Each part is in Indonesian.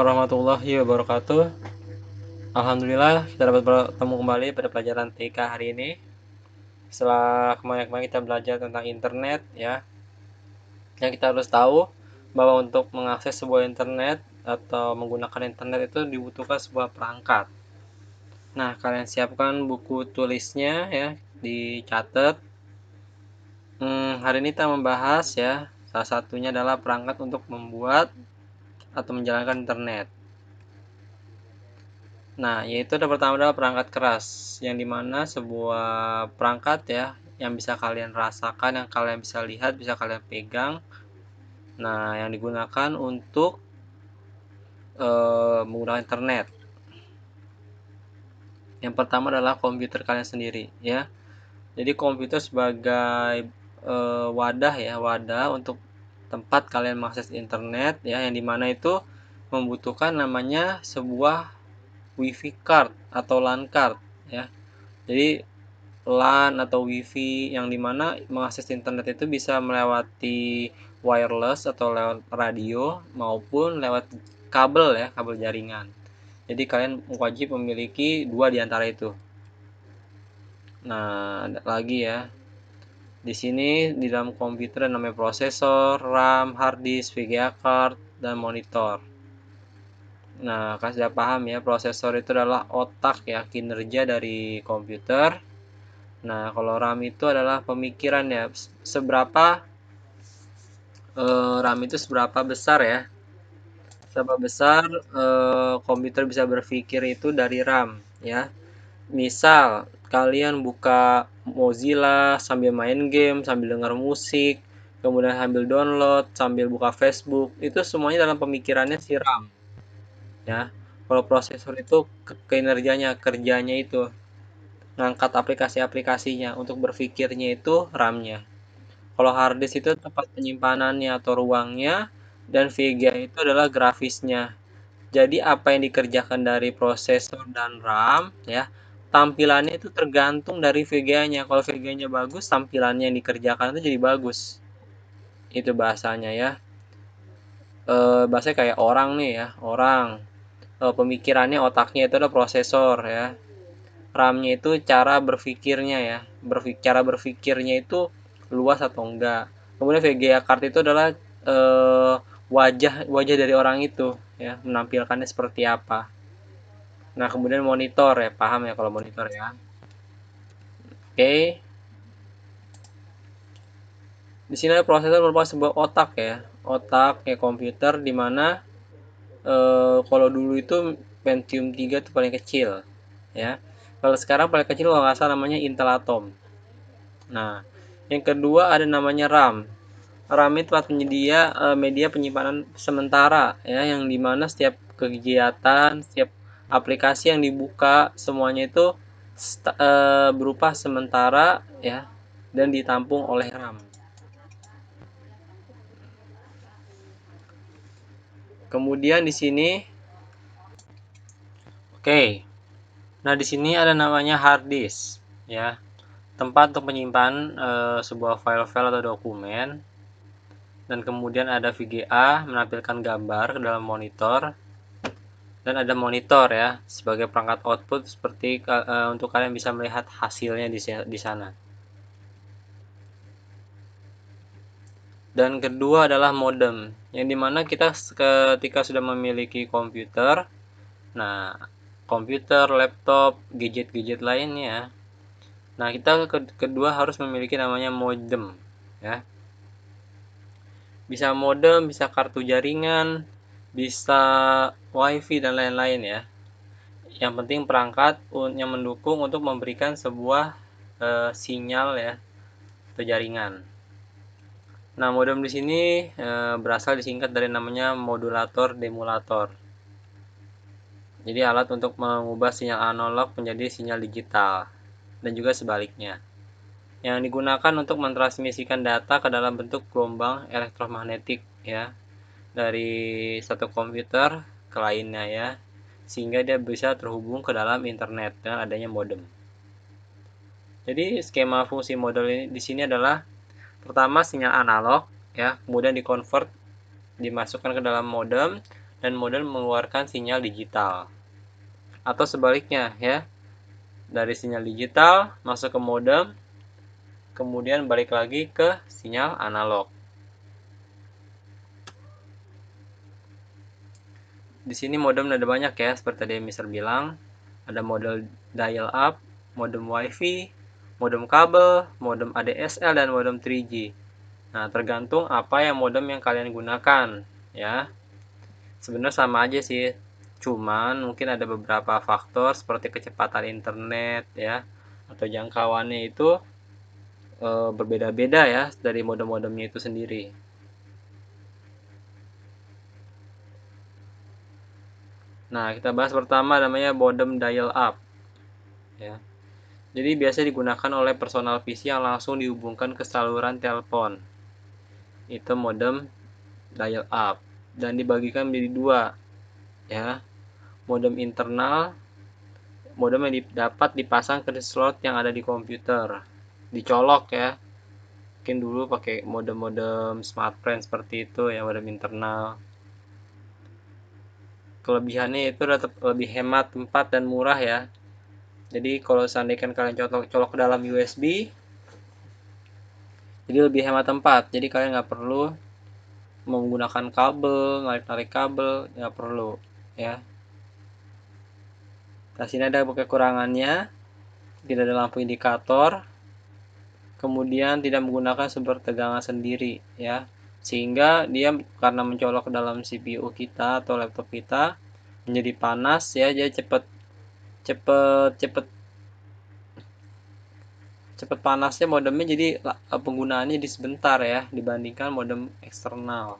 warahmatullahi wabarakatuh. Alhamdulillah kita dapat bertemu kembali pada pelajaran TK hari ini. Setelah kemarin kita belajar tentang internet ya, yang kita harus tahu bahwa untuk mengakses sebuah internet atau menggunakan internet itu dibutuhkan sebuah perangkat. Nah, kalian siapkan buku tulisnya ya, dicatat. Hari ini kita membahas ya, salah satunya adalah perangkat untuk membuat atau menjalankan internet. Nah, yaitu pertama adalah perangkat keras, yang dimana sebuah perangkat ya, yang bisa kalian rasakan, yang kalian bisa lihat, bisa kalian pegang. Nah, yang digunakan untuk menggunakan internet. Yang pertama adalah komputer kalian sendiri ya. Jadi komputer sebagai wadah ya, wadah untuk tempat kalian mengakses internet ya, yang dimana itu membutuhkan namanya sebuah wifi card atau LAN card ya. Jadi LAN atau WiFi yang dimana mengakses internet itu bisa melewati wireless atau lewat radio maupun lewat kabel ya, kabel jaringan. Jadi kalian wajib memiliki dua di antara itu. Nah, ada lagi ya. Di sini di dalam komputer ada namanya prosesor, RAM, hard disk, VGA card, dan monitor. Nah, kalian sudah paham ya, prosesor itu adalah otak ya, kinerja dari komputer. Nah, kalau RAM itu adalah pemikiran ya, seberapa RAM itu seberapa besar ya, seberapa besar komputer bisa berpikir itu dari RAM ya. Misal kalian buka Mozilla sambil main game, sambil dengar musik, kemudian sambil download, sambil buka Facebook, itu semuanya dalam pemikirannya si RAM ya. Kalau prosesor itu kinerjanya, kerjanya itu ngangkat aplikasi-aplikasinya, untuk berpikirnya itu RAM-nya. Kalau hard disk itu tempat penyimpanannya atau ruangnya, dan VGA itu adalah grafisnya. Jadi apa yang dikerjakan dari prosesor dan RAM ya, tampilannya itu tergantung dari VGA-nya. Kalau VGA-nya bagus, tampilannya yang dikerjakan itu jadi bagus. Itu bahasanya ya. Bahasanya kayak orang nih ya, orang. Pemikirannya, otaknya itu adalah prosesor ya. RAM-nya itu cara berpikirnya ya. Cara berpikirnya itu luas atau enggak. Kemudian VGA card itu adalah eh, wajah wajah dari orang itu ya, menampilkannya seperti apa. Nah, kemudian monitor ya, paham ya kalau monitor ya. Oke. Di sini ada prosesor merupakan sebuah otak ya. Otak kayak komputer di mana kalau dulu itu Pentium 3 itu paling kecil ya. Kalau sekarang paling kecil kalau nggak salah namanya Intel Atom. Nah, yang kedua ada namanya RAM. RAM itu tempat penyedia media penyimpanan sementara ya, yang dimana setiap kegiatan, setiap aplikasi yang dibuka semuanya itu berupa sementara ya, dan ditampung oleh RAM. Kemudian di sini, oke. Nah, di sini ada namanya hard disk ya, tempat untuk menyimpan sebuah file-file atau dokumen. Dan kemudian ada VGA menampilkan gambar ke dalam monitor, dan ada monitor ya sebagai perangkat output seperti untuk kalian bisa melihat hasilnya di sana. Dan kedua adalah modem, yang dimana kita ketika sudah memiliki komputer, nah komputer, laptop, gadget-gadget lainnya, nah kita kedua harus memiliki namanya modem ya. Bisa modem, bisa kartu jaringan, bisa wifi dan lain-lain ya. Yang penting perangkat yang mendukung untuk memberikan sebuah sinyal ya, atau jaringan. Nah, modem di sini berasal disingkat dari namanya modulator demulator. Jadi alat untuk mengubah sinyal analog menjadi sinyal digital, dan juga sebaliknya. Yang digunakan untuk mentransmisikan data ke dalam bentuk gelombang elektromagnetik ya, dari satu komputer ke lainnya ya, sehingga dia bisa terhubung ke dalam internet dengan adanya modem. Jadi skema fungsi modem ini di sini adalah pertama sinyal analog ya, kemudian dikonvert, dimasukkan ke dalam modem, dan modem mengeluarkan sinyal digital. Atau sebaliknya ya, dari sinyal digital masuk ke modem, kemudian balik lagi ke sinyal analog. Di sini modem ada banyak ya, seperti tadi Mister bilang. Ada model dial up, modem wifi, modem kabel, modem ADSL, dan modem 3G. Nah, tergantung apa yang modem yang kalian gunakan ya. Sebenarnya sama aja sih. Cuman mungkin ada beberapa faktor seperti kecepatan internet ya, atau jangkauannya itu berbeda-beda ya dari modem-modemnya itu sendiri. Nah, kita bahas pertama namanya modem dial up ya. Jadi biasa digunakan oleh personal PC yang langsung dihubungkan ke saluran telepon. Itu modem dial up dan dibagikan menjadi dua ya. Modem internal, modem yang dapat dipasang ke slot yang ada di komputer. Dicolok ya. Mungkin dulu pakai modem-modem smartphone seperti itu ya, modem internal. Kelebihannya itu lebih hemat tempat dan murah ya. Jadi kalau seandainya kalian colok ke dalam USB, jadi lebih hemat tempat. Jadi kalian nggak perlu menggunakan kabel, narik-narik kabel, nggak perlu ya. Nah, sini ada kekurangannya, tidak ada lampu indikator, kemudian tidak menggunakan sumber tegangan sendiri ya, sehingga dia karena mencolok ke dalam CPU kita atau laptop kita menjadi panas ya, jadi cepet cepet cepet cepet panasnya modemnya, jadi penggunaannya di sebentar ya dibandingkan modem eksternal.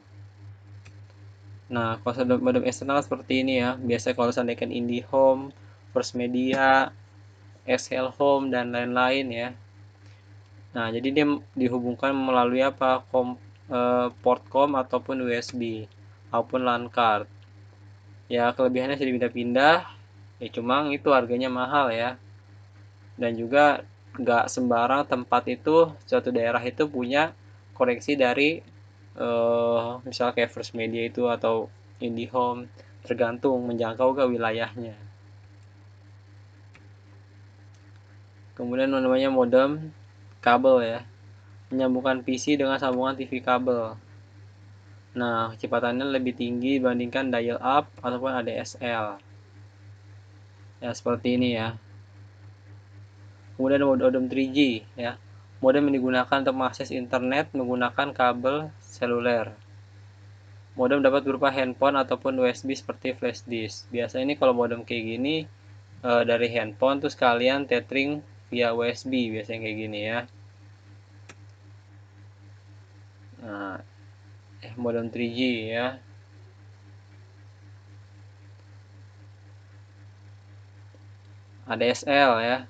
Nah, kalau modem eksternal seperti ini ya, biasanya kalau seandainya IndiHome, First Media, SL Home, dan lain-lain ya. Nah, jadi dia dihubungkan melalui apa? Port COM ataupun USB ataupun LAN card. Ya, kelebihannya bisa dipindah-pindah. Ya, cuma itu harganya mahal ya. Dan juga nggak sembarang tempat itu, suatu daerah itu punya koneksi dari misalnya kayak First Media itu atau IndiHome, tergantung menjangkau ke wilayahnya. Kemudian namanya modem kabel ya, menyambungkan PC dengan sambungan TV kabel. Nah, kecepatannya lebih tinggi dibandingkan dial up ataupun ADSL. Ya, seperti ini ya. Kemudian modem 3G ya. Modem yang digunakan untuk mengakses internet menggunakan kabel seluler. Modem dapat berupa handphone ataupun USB seperti flash disk. Biasanya ini kalau modem kayak gini dari handphone terus kalian tethering via USB biasanya kayak gini ya. Nah, modem 3G ya. ADSL ya.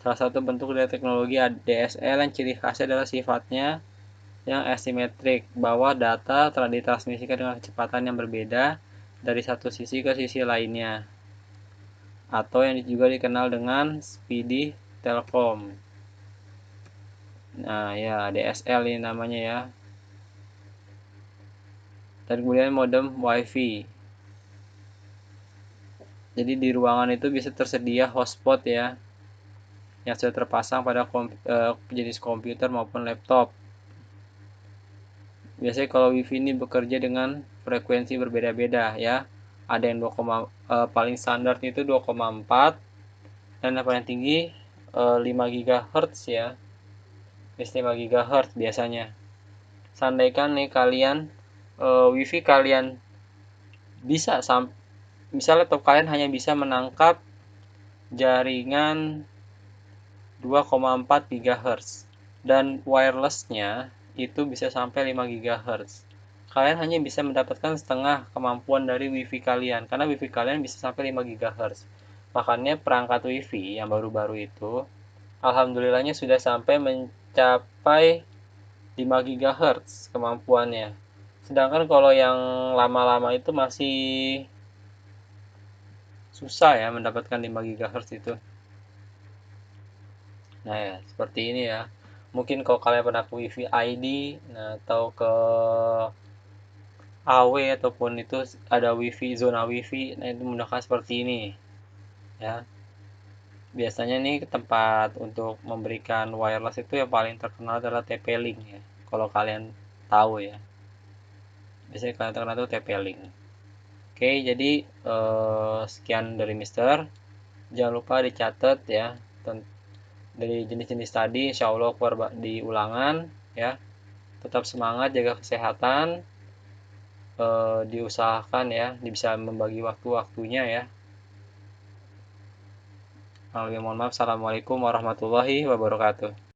Salah satu bentuk dari teknologi ADSL yang ciri khasnya adalah sifatnya yang asimetrik, bahwa data telah ditransmisikan dengan kecepatan yang berbeda dari satu sisi ke sisi lainnya, atau yang juga dikenal dengan speedy telecom. Nah ya, ADSL ini namanya ya. Dan kemudian modem wifi. Jadi di ruangan itu bisa tersedia hotspot ya, yang sudah terpasang pada jenis komputer maupun laptop. Biasanya kalau wifi ini bekerja dengan frekuensi berbeda-beda ya. Ada yang paling standar itu 2,4, dan yang paling tinggi 5 GHz ya. Biasanya 5 GHz biasanya. Seandainya nih kalian wifi kalian bisa misalnya laptop kalian hanya bisa menangkap jaringan 2,4 GHz dan wirelessnya itu bisa sampai 5 GHz. Kalian hanya bisa mendapatkan setengah kemampuan dari wifi kalian, karena wifi kalian bisa sampai 5 GHz. Makanya perangkat wifi yang baru-baru itu alhamdulillahnya sudah sampai mencapai 5 GHz kemampuannya. Sedangkan kalau yang lama-lama itu masih susah ya mendapatkan 5 GHz itu. Nah ya, seperti ini ya. Mungkin kalau kalian pernah ke Wifi ID, nah, atau ke AW ataupun itu ada wifi, zona wifi, nah itu menggunakan seperti ini ya. Biasanya nih tempat untuk memberikan wireless itu yang paling terkenal adalah TP-Link ya. Kalau kalian tahu ya. Biasanya kalian terkenal itu TP-Link. Oke, jadi sekian dari Mister. Jangan lupa dicatat ya dari jenis-jenis tadi. Insya Allah keluar di ulangan ya. Tetap semangat, jaga kesehatan, diusahakan ya, bisa membagi waktu-waktunya ya. Mohon maaf. Assalamualaikum warahmatullahi wabarakatuh.